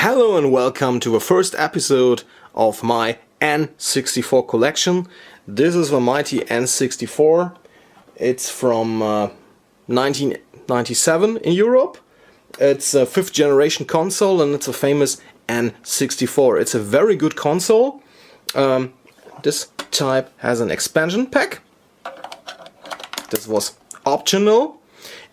Hello and welcome to the first episode of my N64 collection. This is the mighty N64. It's from 1997 in Europe. It's a 5th generation console and it's a famous N64. It's a very good console. This type has an expansion pack. This was optional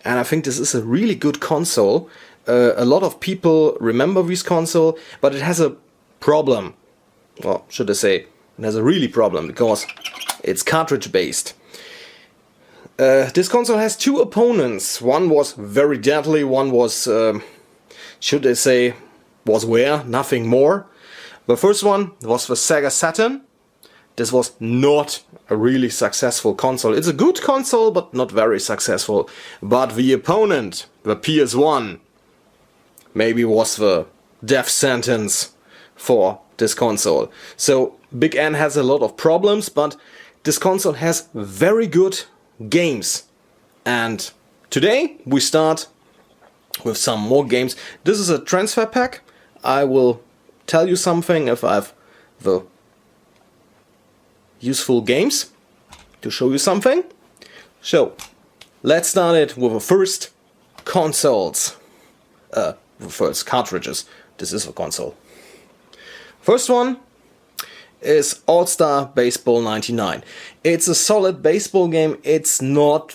and I think this is a really good console. A lot of people remember this console, but it has a problem. Well, should I say, it has a really problem, because it's cartridge based. This console has two opponents. One was very deadly, one was, should I say, was rare, nothing more. The first one was the Sega Saturn. This was not a really successful console. It's a good console, but not very successful. But the opponent, the PS1, maybe was the death sentence for this console. So Big N has a lot of problems, but this console has very good games. And today we start with some more games. This is a transfer pack. I will tell you something if I have the useful games to show you something. So let's start it with the first consoles. First cartridges. This is a console. First one is All-Star Baseball 99. It's a solid baseball game. It's not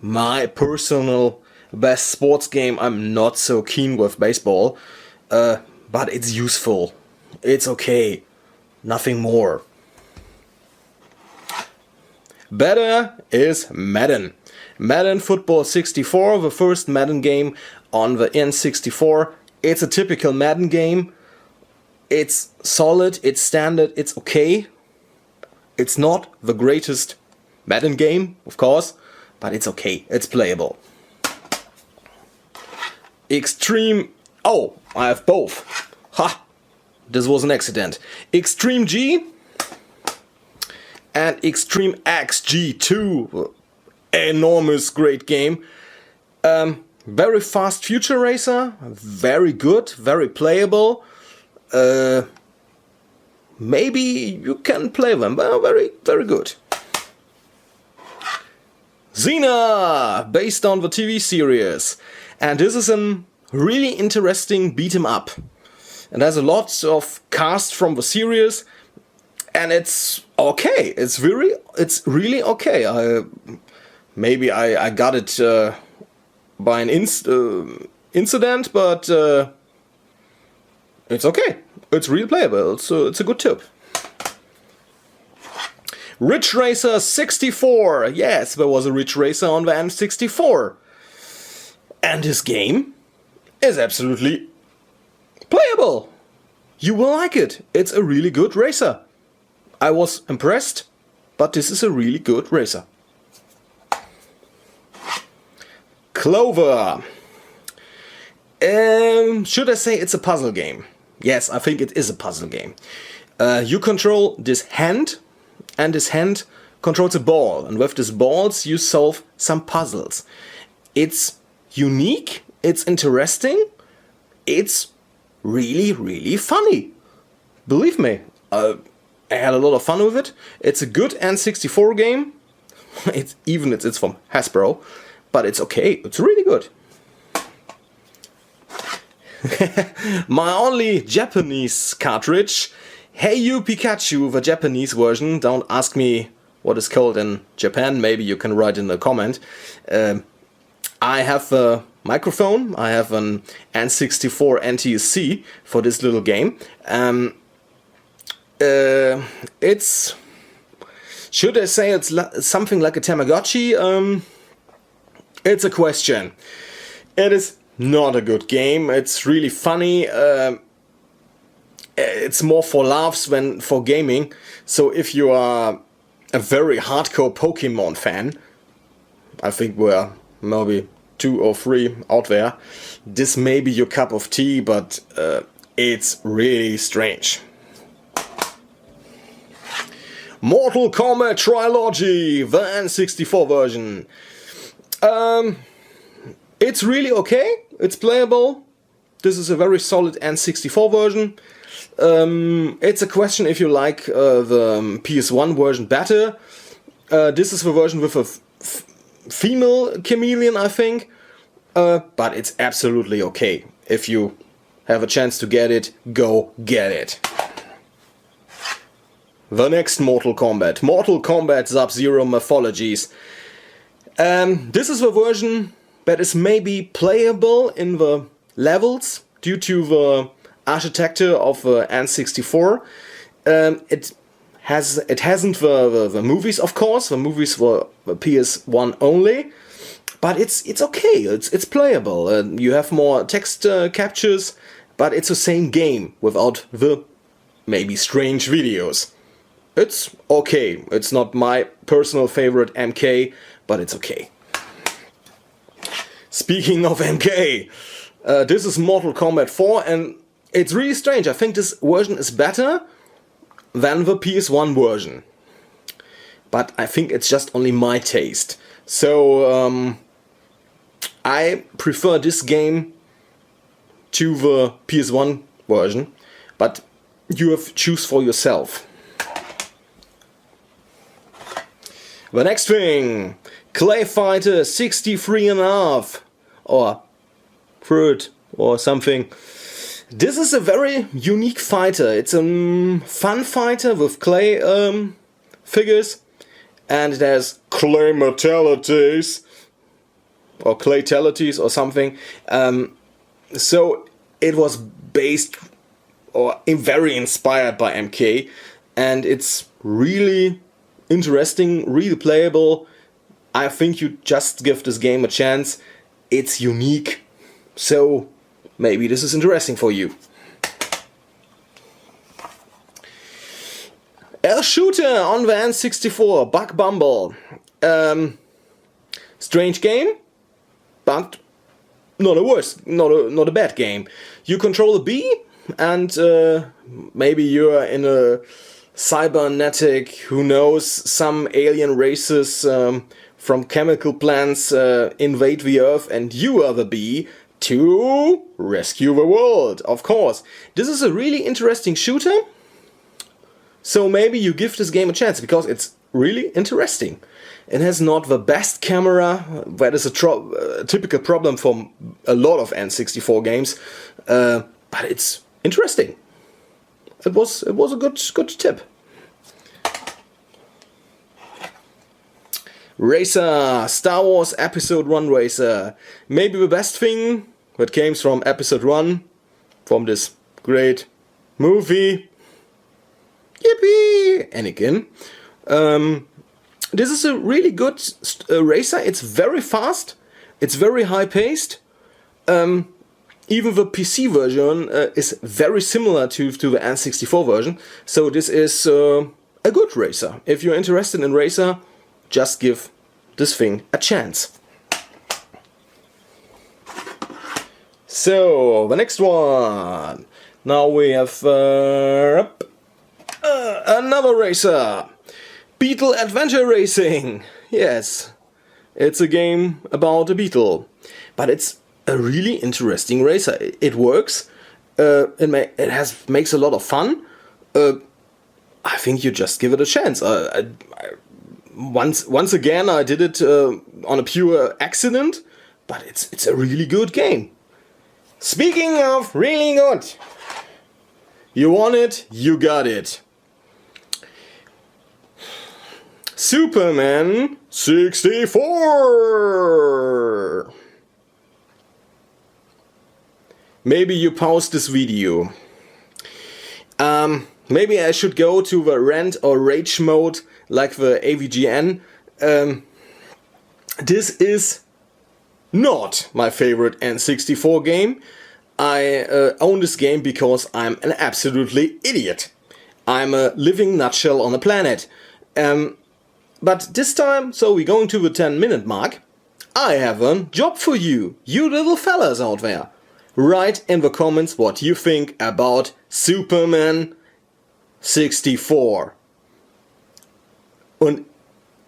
my personal best sports game. I'm not so keen with baseball, but it's useful. It's okay. Nothing more. Better is Madden. Madden Football 64, the first Madden game on the N64. It's a typical Madden game. It's solid, it's standard, it's okay. It's not the greatest Madden game, of course, but it's okay, it's playable. Extreme... Oh, I have both. Ha! This was an accident. Extreme G and Extreme XG2. Enormous great game. Very fast future racer, very good, very playable. Maybe you can play them, but very, very good. Xena, based on the TV series. And this is a really interesting beat 'em up. And there's a lot of cast from the series. And it's okay. It's really okay. Maybe I got it by an incident, but it's okay. It's real playable. It's a good tip. Ridge Racer 64. Yes, there was a Ridge Racer on the N64. And this game is absolutely playable. You will like it. It's a really good racer. I was impressed, but this is a really good racer. Clover. Should I say it's a puzzle game? Yes, I think it is a puzzle game. You control this hand, and this hand controls a ball. And with these balls you solve some puzzles. It's unique, it's interesting, it's really, really funny. Believe me, I had a lot of fun with it. It's a good N64 game. It's from Hasbro. But it's okay, it's really good. My only Japanese cartridge, Hey You Pikachu, the Japanese version. Don't ask me what it's called in Japan, maybe you can write in the comment. I have a microphone, I have an N64 NTSC for this little game. It's... Should I say it's something like a Tamagotchi? It's a question. It is not a good game. It's really funny. It's more for laughs than for gaming. So if you are a very hardcore Pokemon fan, I think we're maybe 2 or 3 out there, this may be your cup of tea, but it's really strange. Mortal Kombat Trilogy, the N64 version. It's really okay, it's playable, this is a very solid N64 version. It's a question if you like the PS1 version better. This is the version with a female chameleon, I think. But it's absolutely okay. If you have a chance to get it, go get it. The next Mortal Kombat. Mortal Kombat Sub-Zero Mythologies. This is the version that is maybe playable in the levels due to the architecture of the N64. It hasn't the movies, of course. The movies were PS1 only. But it's okay, it's playable. You have more text captures, but it's the same game without the maybe strange videos. It's okay. It's not my personal favorite MK, but it's okay. Speaking of MK, this is Mortal Kombat 4, and it's really strange. I think this version is better than the PS1 version. But I think it's just only my taste. So, I prefer this game to the PS1 version, but you have to choose for yourself. The next thing, Clay Fighter 63.5 or Fruit or something. This is a very unique fighter. It's a fun fighter with clay figures, and it has clay mortalities or claytalities or something. So it was based or very inspired by MK, and it's really interesting, really playable. I think you just give this game a chance. It's unique, so maybe this is interesting for you. A shooter on the N64, Bug Bumble. Strange game, but not a bad game. You control a bee, and maybe you're in a cybernetic, who knows, some alien races from chemical plants invade the Earth, and you are the bee to rescue the world, of course. This is a really interesting shooter, so maybe you give this game a chance, because it's really interesting. It has not the best camera. That is a typical problem for a lot of N64 games, but it's interesting. It was a good tip. Racer, Star Wars Episode 1 Racer. Maybe the best thing that came from Episode 1, from this great movie. Yippee! Anakin. This is a really good racer. It's very fast. It's very high paced. Even the PC version is very similar to the N64 version. So this is a good racer. If you're interested in racer, just give this thing a chance. So, the next one. Now we have another racer. Beetle Adventure Racing. Yes, it's a game about a beetle. But it's a really interesting racer. It works. It makes a lot of fun. I think you just give it a chance. Once again, I did it on a pure accident, but it's a really good game. Speaking of really good, you want it, you got it. Superman 64. Maybe you pause this video. Maybe I should go to the rant or rage mode like the AVGN. This is not my favorite N64 game. I own this game because I'm an absolutely idiot. I'm a living nutshell on a planet. But this time, so we're going to the 10-minute mark, I have a job for you, you little fellas out there. Write in the comments what you think about Superman 64. And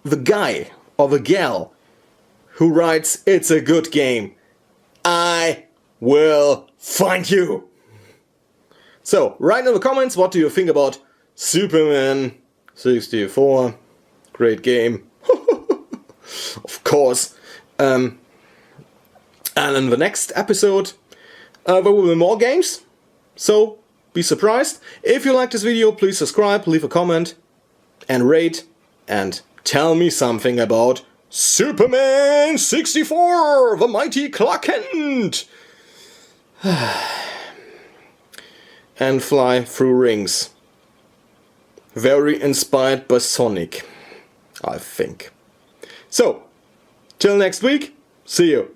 the guy or the gal who writes it's a good game, I will find you. So, write in the comments, what do you think about Superman 64? Great game. Of course. And in the next episode, there will be more games. So, be surprised. If you like this video, please subscribe, leave a comment, and rate, and tell me something about Superman 64, the mighty Clark Kent. And fly through rings. Very inspired by Sonic, I think. So, till next week, see you.